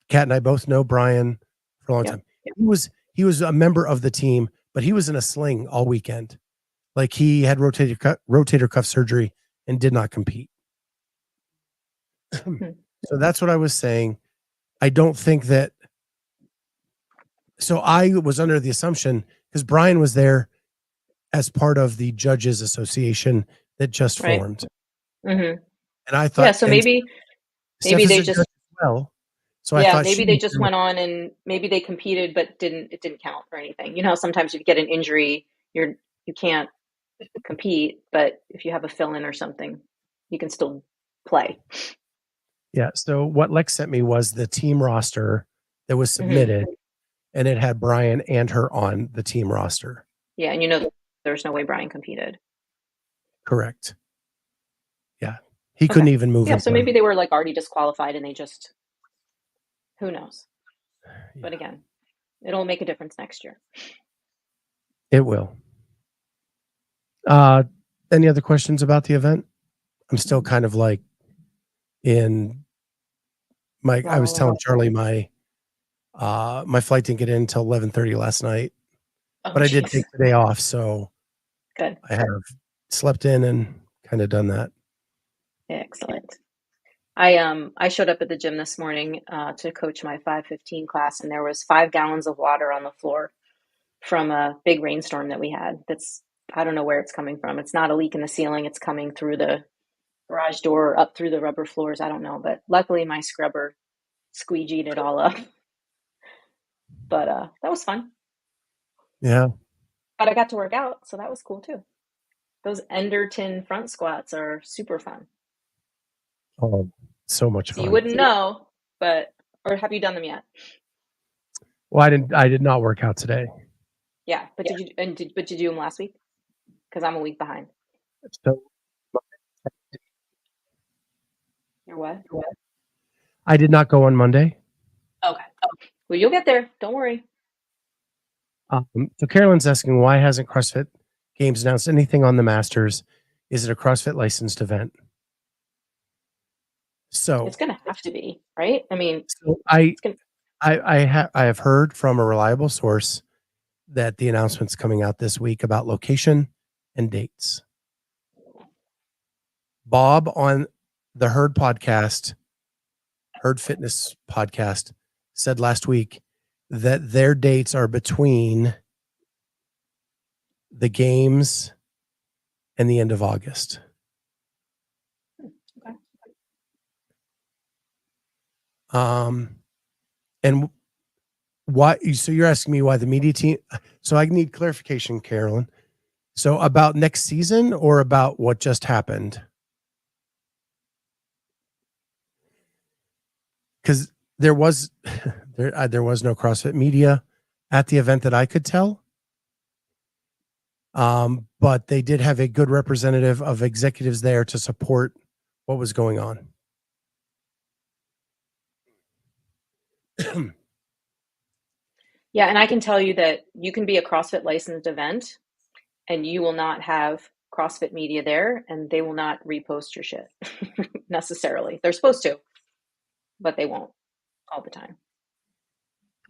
[SPEAKER 1] Kat and I both know Brian for a long time. He was a member of the team, but he was in a sling all weekend. Like he had rotator cuff surgery and did not compete. So that's what I was saying. I don't think that. So I was under the assumption, because Brian was there as part of the Judges Association that just formed.
[SPEAKER 3] Mm-hmm.
[SPEAKER 1] And I thought,
[SPEAKER 3] so maybe they just,
[SPEAKER 1] so I thought
[SPEAKER 3] maybe they just went on and maybe they competed, but it didn't count or anything. You know, sometimes if you get an injury, you can't compete, but if you have a fill-in or something, you can still play.
[SPEAKER 1] Yeah. So what Lex sent me was the team roster that was submitted, and it had Brian and her on the team roster.
[SPEAKER 3] Yeah. And there's no way Brian competed.
[SPEAKER 1] Correct. Yeah. He couldn't even move.
[SPEAKER 3] Yeah. So maybe they were like already disqualified and they just, who knows? Yeah. But again, it'll make a difference next year.
[SPEAKER 1] It will. Any other questions about the event? I'm still kind of like in I was telling Charlie my flight didn't get in until 11:30 last night, but I did take the day off, so
[SPEAKER 3] good.
[SPEAKER 1] I have slept in and kind of done that.
[SPEAKER 3] Excellent. I showed up at the gym this morning to coach my 5:15 class, and there was 5 gallons of water on the floor from a big rainstorm that we had. I don't know where it's coming from. It's not a leak in the ceiling. It's coming through the garage door, up through the rubber floors. I don't know, but luckily my scrubber squeegeed it all up. But that was fun.
[SPEAKER 1] Yeah.
[SPEAKER 3] But I got to work out, so that was cool too. Those Enderton front squats are super fun.
[SPEAKER 1] Oh, so much fun.
[SPEAKER 3] You wouldn't know, or have you done them yet?
[SPEAKER 1] Well, I did not work out today.
[SPEAKER 3] Yeah, but did you do them last week? Because I'm a week behind.
[SPEAKER 1] So
[SPEAKER 3] You're what?
[SPEAKER 1] I did not go on Monday.
[SPEAKER 3] Okay. Well, you'll get there. Don't worry.
[SPEAKER 1] So Carolyn's asking, why hasn't CrossFit Games announced anything on the Masters? Is it a CrossFit licensed event? So
[SPEAKER 3] it's going to have to be, right? I mean,
[SPEAKER 1] so I have heard from a reliable source that the announcement's coming out this week about location and dates. Bob on the Herd Fitness podcast, said last week that their dates are between the games and the end of August.
[SPEAKER 3] Okay.
[SPEAKER 1] And why? So you're asking me why the media team? So I need clarification, Carolyn. So about next season or about what just happened? Because there was no CrossFit media at the event that I could tell. But they did have a good representative of executives there to support what was going on.
[SPEAKER 3] Yeah, and I can tell you that you can be a CrossFit licensed event and you will not have CrossFit media there, and they will not repost your shit necessarily. They're supposed to, but they won't all the time.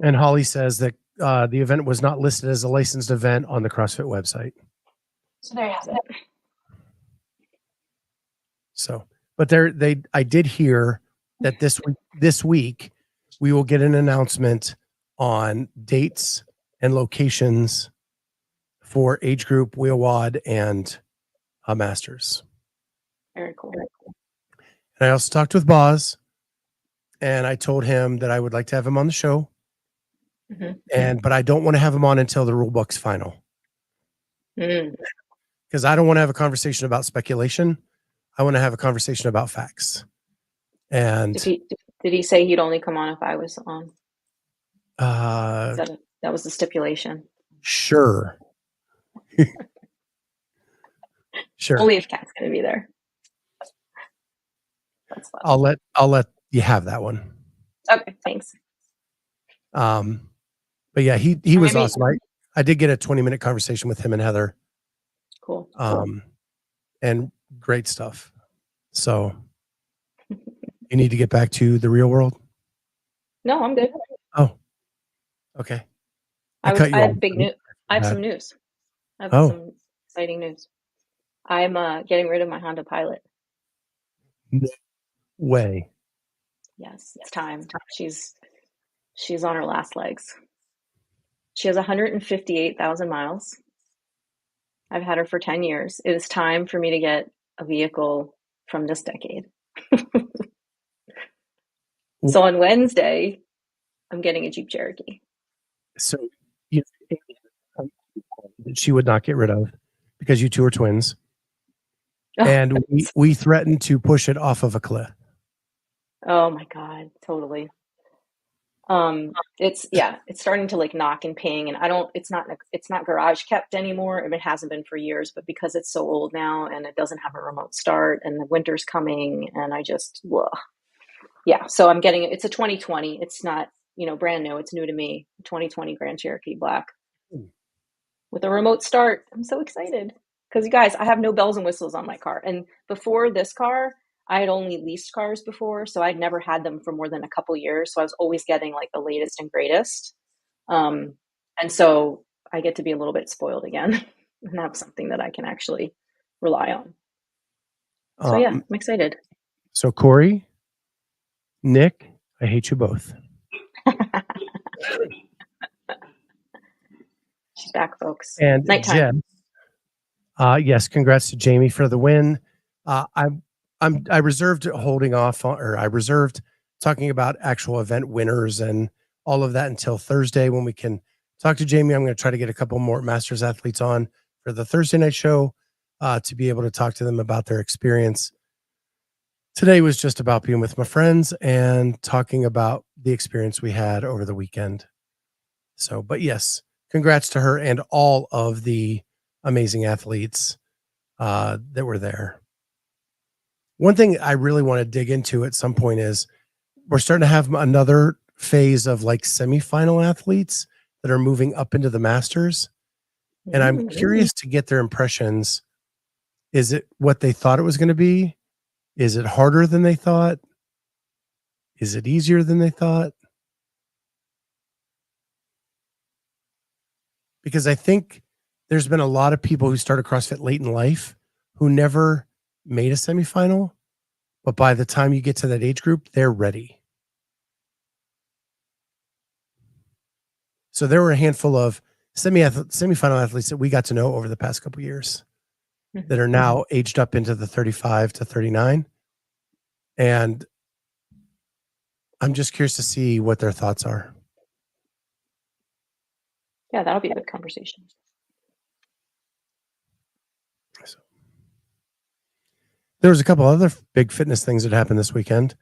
[SPEAKER 1] And Holly says that the event was not listed as a licensed event on the CrossFit website.
[SPEAKER 3] So there you have it.
[SPEAKER 1] So, but I did hear that this week we will get an announcement on dates and locations for age group, wheel wad, and masters.
[SPEAKER 3] Very cool.
[SPEAKER 1] And I also talked with Boz, and I told him that I would like to have him on the show.
[SPEAKER 3] Mm-hmm.
[SPEAKER 1] But I don't want to have him on until the rule book's final. Because I don't want to have a conversation about speculation. I want to have a conversation about facts. And
[SPEAKER 3] did he say he'd only come on if I was on?
[SPEAKER 1] That
[SPEAKER 3] was the stipulation.
[SPEAKER 1] Sure. Sure.
[SPEAKER 3] Only if Kat's going to be there.
[SPEAKER 1] That's fun. I'll let you have that one.
[SPEAKER 3] Okay, thanks.
[SPEAKER 1] But yeah, he was awesome. I did get a 20-minute conversation with him and Heather.
[SPEAKER 3] Cool.
[SPEAKER 1] And great stuff. So you need to get back to the real world?
[SPEAKER 3] No, I'm good.
[SPEAKER 1] Oh, okay.
[SPEAKER 3] I have big news. I have some news. I have some exciting news. I'm getting rid of my Honda Pilot.
[SPEAKER 1] No way.
[SPEAKER 3] Yes, it's time. She's on her last legs. She has 158,000 miles. I've had her for 10 years. It is time for me to get a vehicle from this decade. So on Wednesday, I'm getting a Jeep Cherokee.
[SPEAKER 1] So she would not get rid of because you two are twins. And we threatened to push it off of a cliff.
[SPEAKER 3] Oh my God, totally. It's starting to like knock and ping, and it's not garage kept anymore. It hasn't been for years, but because it's so old now and it doesn't have a remote start and the winter's coming and so I'm getting it's a 2020. It's not, brand new. It's new to me. 2020 Grand Cherokee Black with a remote start. I'm so excited because you guys, I have no bells and whistles on my car. And before this car, I had only leased cars before, so I'd never had them for more than a couple years. So I was always getting like the latest and greatest. And so I get to be a little bit spoiled again and have something that I can actually rely on. So yeah, I'm excited.
[SPEAKER 1] So Corey, Nick, I hate you both.
[SPEAKER 3] She's back, folks.
[SPEAKER 1] And
[SPEAKER 3] Nighttime.
[SPEAKER 1] Yes, congrats to Jamie for the win. I reserved holding off on, or I reserved talking about actual event winners and all of that until Thursday when we can talk to Jamie. I'm going to try to get a couple more Masters athletes on for the Thursday night show to be able to talk to them about their experience. Today was just about being with my friends and talking about the experience we had over the weekend. So, but yes, congrats to her and all of the amazing athletes that were there. One thing I really want to dig into at some point is we're starting to have another phase of like semifinal athletes that are moving up into the Masters. And I'm curious to get their impressions. Is it what they thought it was going to be? Is it harder than they thought? Is it easier than they thought? Because I think there's been a lot of people who started CrossFit late in life who never made a semifinal, but by the time you get to that age group, they're ready. So there were a handful of semifinal athletes that we got to know over the past couple of years that are now aged up into the 35 to 39. And I'm just curious to see what their thoughts are.
[SPEAKER 3] Yeah, that'll be a good conversation.
[SPEAKER 1] So, there was a couple other big fitness things that happened this weekend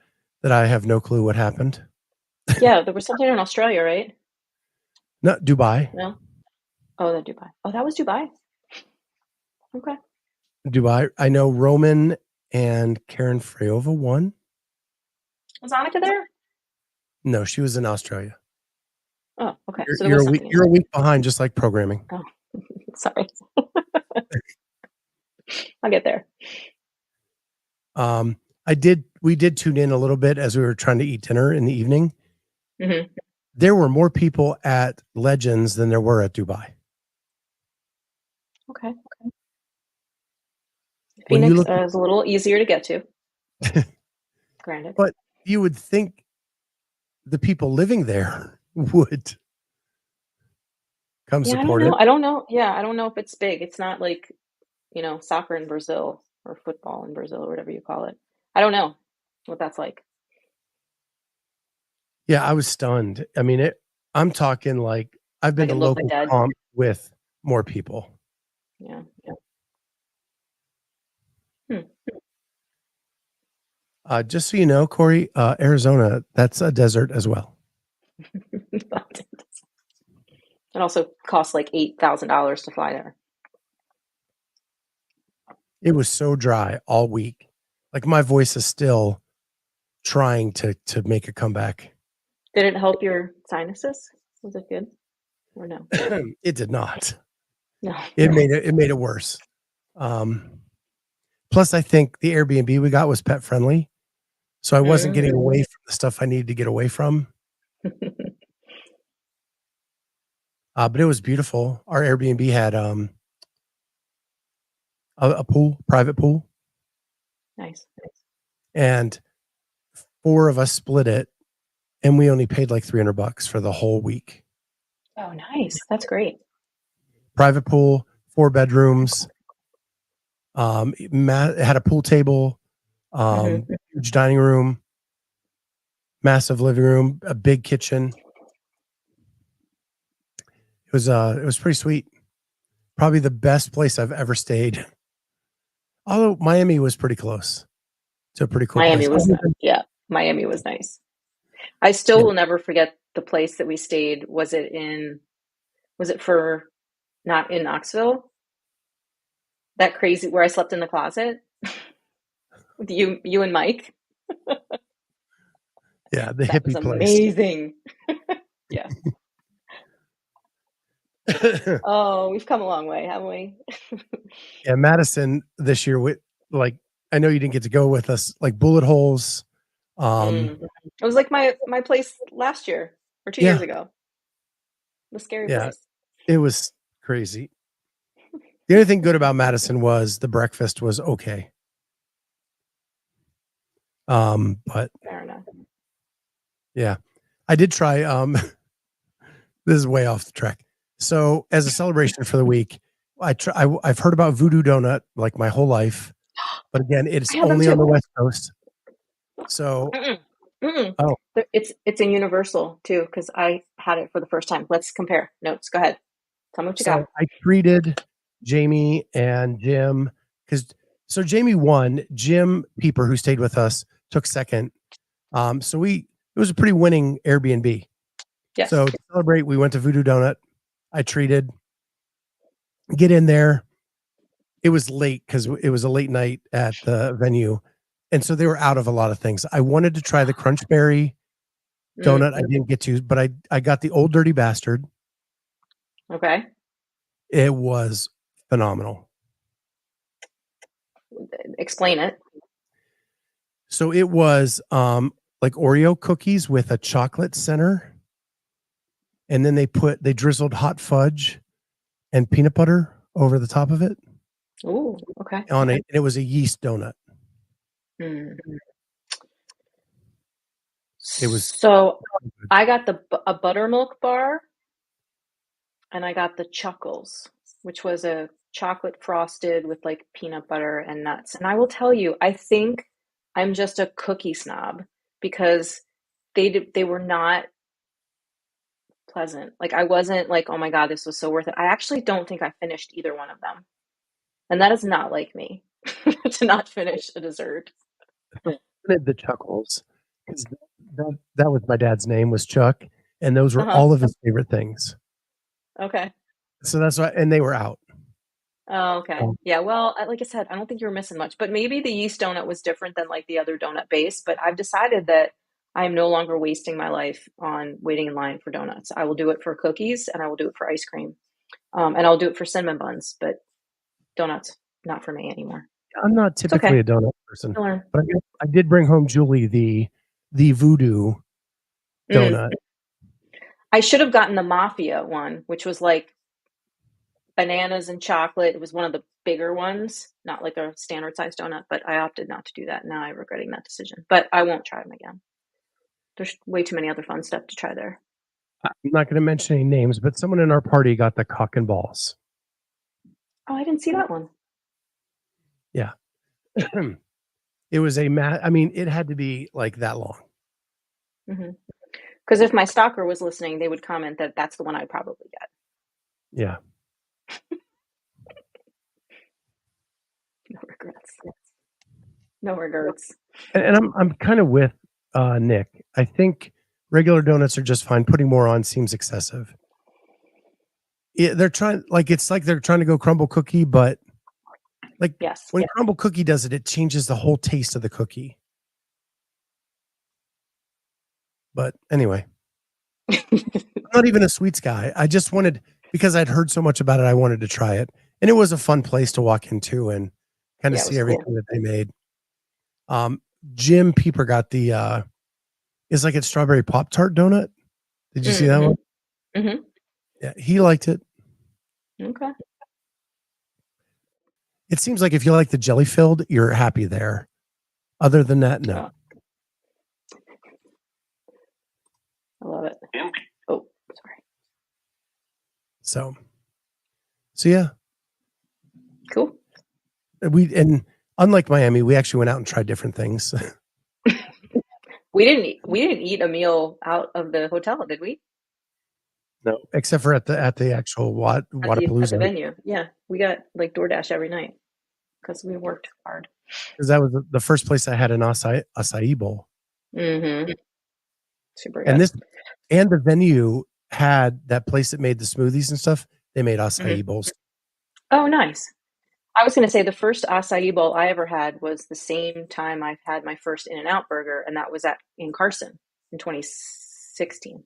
[SPEAKER 1] that I have no clue what happened.
[SPEAKER 3] Yeah, there was something in Australia, right?
[SPEAKER 1] No, Dubai.
[SPEAKER 3] No? Oh, the Dubai. Oh, that was Dubai. Okay.
[SPEAKER 1] Dubai. I know Roman and Karen Freyova won.
[SPEAKER 3] Was Annika there?
[SPEAKER 1] No, she was in Australia.
[SPEAKER 3] Oh, okay.
[SPEAKER 1] So you're a week behind, just like programming.
[SPEAKER 3] Oh, sorry. I'll get there.
[SPEAKER 1] We did tune in a little bit as we were trying to eat dinner in the evening.
[SPEAKER 3] Mm-hmm.
[SPEAKER 1] There were more people at Legends than there were at Dubai.
[SPEAKER 3] Okay. Phoenix is a little easier to get to. Granted.
[SPEAKER 1] But you would think the people living there would come support it.
[SPEAKER 3] I don't know. Yeah, I don't know if it's big. It's not like, soccer in Brazil or football in Brazil or whatever you call it. I don't know what that's like.
[SPEAKER 1] Yeah, I was stunned. I mean, I'm talking like I've been to local comp with more people.
[SPEAKER 3] Yeah.
[SPEAKER 1] Just so you know, Corey, Arizona, that's a desert as well.
[SPEAKER 3] It also costs like $8,000 to fly there.
[SPEAKER 1] It was so dry all week. Like my voice is still trying to make a comeback.
[SPEAKER 3] Did it help your sinuses? Was it good or no?
[SPEAKER 1] It did not.
[SPEAKER 3] No.
[SPEAKER 1] It made it worse. Plus, I think the Airbnb we got was pet friendly, so I wasn't getting away from the stuff I needed to get away from. But it was beautiful. Our Airbnb had a pool, private pool.
[SPEAKER 3] Nice.
[SPEAKER 1] And 4 of us split it, and we only paid like $300 for the whole week.
[SPEAKER 3] Oh, nice. That's great.
[SPEAKER 1] Private pool, 4 bedrooms. It had a pool table, huge dining room, massive living room, a big kitchen. It was pretty sweet. Probably the best place I've ever stayed. Although Miami was pretty close to a pretty cool
[SPEAKER 3] Miami
[SPEAKER 1] place.
[SPEAKER 3] Miami was nice. I still will never forget the place that we stayed. Was it not in Knoxville? That crazy where I slept in the closet with you and Mike.
[SPEAKER 1] Yeah, the hippie place.
[SPEAKER 3] Amazing. Yeah. Oh, we've come a long way, haven't we?
[SPEAKER 1] Yeah, Madison this year, I know you didn't get to go with us, like Bullet Holes.
[SPEAKER 3] It was like my place last year or 2 years ago. The scary place.
[SPEAKER 1] It was crazy. The only thing good about Madison was the breakfast was okay. But
[SPEAKER 3] fair enough.
[SPEAKER 1] Yeah, I did try. This is way off the track. So, as a celebration for the week, I've heard about Voodoo Donut like my whole life, but again, it's only on the West Coast. So,
[SPEAKER 3] oh, it's in Universal too because I had it for the first time. Let's compare notes. Go ahead. Tell me what you got.
[SPEAKER 1] I treated Jamie and Jim so Jamie won. Jim Pieper, who stayed with us, took second. So it was a pretty winning Airbnb.
[SPEAKER 3] Yes.
[SPEAKER 1] So to celebrate, we went to Voodoo Donut. I treated. Get in there. It was late because it was a late night at the venue. And so they were out of a lot of things. I wanted to try the Crunchberry donut. I didn't get to, but I got the Old Dirty Bastard.
[SPEAKER 3] Okay.
[SPEAKER 1] It was phenomenal.
[SPEAKER 3] Explain it.
[SPEAKER 1] So it was like Oreo cookies with a chocolate center. And then they drizzled hot fudge and peanut butter over the top of it.
[SPEAKER 3] Oh, okay.
[SPEAKER 1] And it was a yeast donut. It was
[SPEAKER 3] so I got a buttermilk bar and I got the Chuckles, which was a chocolate frosted with like peanut butter and nuts. And I will tell you, I think I'm just a cookie snob because they were not pleasant. Like I wasn't like, oh my God, this was so worth it. I actually don't think I finished either one of them. And that is not like me to not finish a dessert.
[SPEAKER 1] The Chuckles. That was my dad's name was Chuck. And those were all of his favorite things.
[SPEAKER 3] Okay.
[SPEAKER 1] So that's why, and they were out.
[SPEAKER 3] Oh, okay. Yeah. Well, like I said, I don't think you were missing much, but maybe the yeast donut was different than like the other donut base. But I've decided that I am no longer wasting my life on waiting in line for donuts. I will do it for cookies and I will do it for ice cream. And I'll do it for cinnamon buns, but donuts, not for me anymore.
[SPEAKER 1] I'm not typically a donut person, but I did bring home Julie the Voodoo donut.
[SPEAKER 3] I should have gotten the Mafia one, which was like bananas and chocolate. It was one of the bigger ones, not like a standard size donut, but I opted not to do that. Now I'm regretting that decision, but I won't try them again. There's way too many other fun stuff to try there.
[SPEAKER 1] I'm not going to mention any names, but someone in our party got the cock and balls.
[SPEAKER 3] Oh, I didn't see that one.
[SPEAKER 1] Yeah. It was it had to be like that long.
[SPEAKER 3] Because if my stalker was listening, they would comment that that's the one I'd probably get.
[SPEAKER 1] Yeah.
[SPEAKER 3] No regrets. No regrets.
[SPEAKER 1] And I'm kind of with Nick. I think regular donuts are just fine. Putting more on seems excessive. They're trying to go crumble cookie, but like when crumble cookie does it, it changes the whole taste of the cookie. But anyway, I'm not even a sweets guy. I just wanted, because I'd heard so much about it, I wanted to try it. And it was a fun place to walk into and kind of see everything that they made. Jim Pieper got the it's like a strawberry Pop-Tart donut. Did you see that one?
[SPEAKER 3] Mm-hmm.
[SPEAKER 1] Yeah, he liked it.
[SPEAKER 3] Okay.
[SPEAKER 1] It seems like if you like the jelly filled, you're happy there. Other than that, no.
[SPEAKER 3] I love it. Oh, sorry.
[SPEAKER 1] So yeah.
[SPEAKER 3] Cool.
[SPEAKER 1] And unlike Miami, we actually went out and tried different things.
[SPEAKER 3] We didn't eat a meal out of the hotel, did we?
[SPEAKER 1] No, except for at the actual Whatapalusa.
[SPEAKER 3] At the venue. Yeah, we got like DoorDash every night because we worked hard.
[SPEAKER 1] Because that was the first place I had an acai bowl.
[SPEAKER 3] Mm-hmm. Super good.
[SPEAKER 1] And the venue had that place that made the smoothies and stuff. They made acai bowls.
[SPEAKER 3] Oh, nice. I was going to say the first acai bowl I ever had was the same time I had my first In-N-Out burger, and that was in Carson in 2016.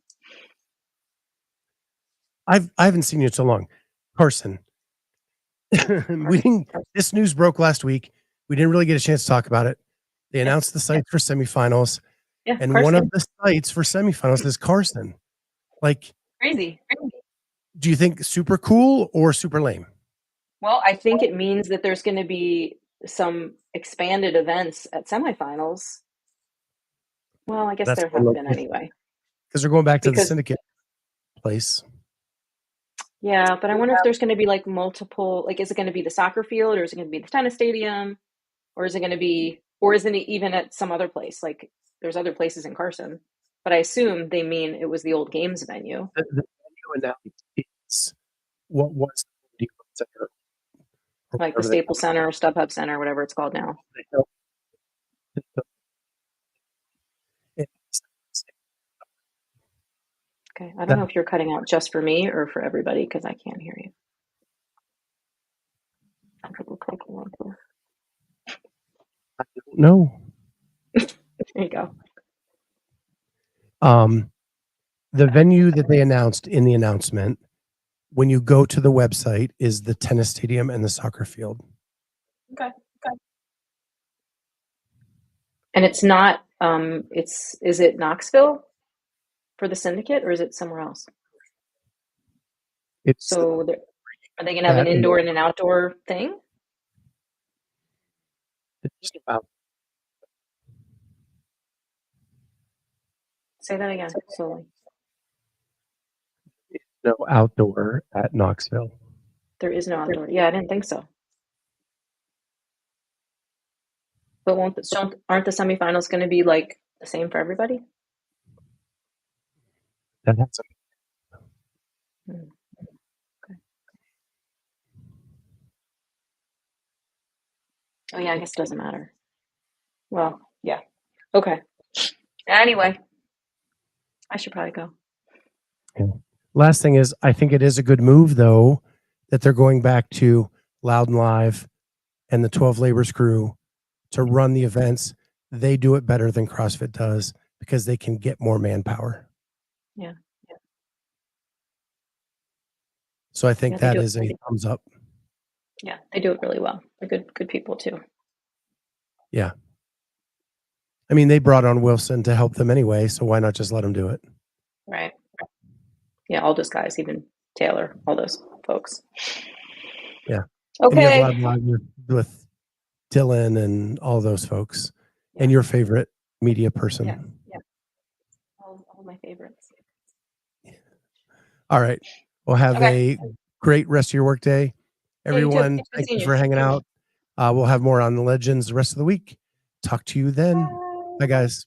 [SPEAKER 1] I haven't seen you in so long, Carson. This news broke last week. We didn't really get a chance to talk about it. They announced the sites for semifinals, and
[SPEAKER 3] Carson.
[SPEAKER 1] one of the sites for semifinals is Carson. Like,
[SPEAKER 3] crazy.
[SPEAKER 1] Do you think super cool or super lame?
[SPEAKER 3] Well, I think it means that there's going to be some expanded events at semifinals. Well, I guess there have been anyway.
[SPEAKER 1] Because they're going back to the syndicate place.
[SPEAKER 3] Yeah, but I wonder if there's going to be like multiple, like, is it going to be the soccer field, or is it going to be the tennis stadium, or is it going to be, or isn't it even at some other place? Like, there's other places in Carson, but I assume they mean it was the old games venue.
[SPEAKER 1] The venue announced what was the center,
[SPEAKER 3] like the Staples Center or StubHub Center, whatever it's called now. Okay, I don't know if you're cutting out just for me or for everybody, because I can't hear you.
[SPEAKER 1] I don't know.
[SPEAKER 3] There you go.
[SPEAKER 1] The venue that they announced in the announcement, when you go to the website, is the tennis stadium and the soccer field.
[SPEAKER 3] Okay. And it's not, is it Knoxville for the syndicate, or is it somewhere else? So are they going to have an indoor and an outdoor thing?
[SPEAKER 1] It's just about.
[SPEAKER 3] Say that again, slowly.
[SPEAKER 1] No outdoor at Knoxville.
[SPEAKER 3] There is no outdoor. Yeah, I didn't think so. But aren't the semifinals going to be like the same for everybody?
[SPEAKER 1] That's
[SPEAKER 3] Okay. Oh yeah, I guess it doesn't matter. Well, yeah. Okay. Anyway, I should probably go.
[SPEAKER 1] Okay. Last thing is, I think it is a good move, though, that they're going back to Loud and Live and the 12 Labors crew to run the events. They do it better than CrossFit does because they can get more manpower.
[SPEAKER 3] Yeah.
[SPEAKER 1] So I think that is a thumbs up.
[SPEAKER 3] Yeah, they do it really well. They're good people too.
[SPEAKER 1] Yeah. I mean, they brought on Wilson to help them anyway, so why not just let them do it?
[SPEAKER 3] Right. Yeah, all those guys, even Taylor, all those folks.
[SPEAKER 1] Yeah.
[SPEAKER 3] Okay.
[SPEAKER 1] And you have Live with Dylan and all those folks. Yeah. And your favorite media person.
[SPEAKER 3] Yeah. All my favorites.
[SPEAKER 1] All right. Well, have a great rest of your workday. Everyone, thank you for hanging out. We'll have more on the Legends the rest of the week. Talk to you then. Bye guys.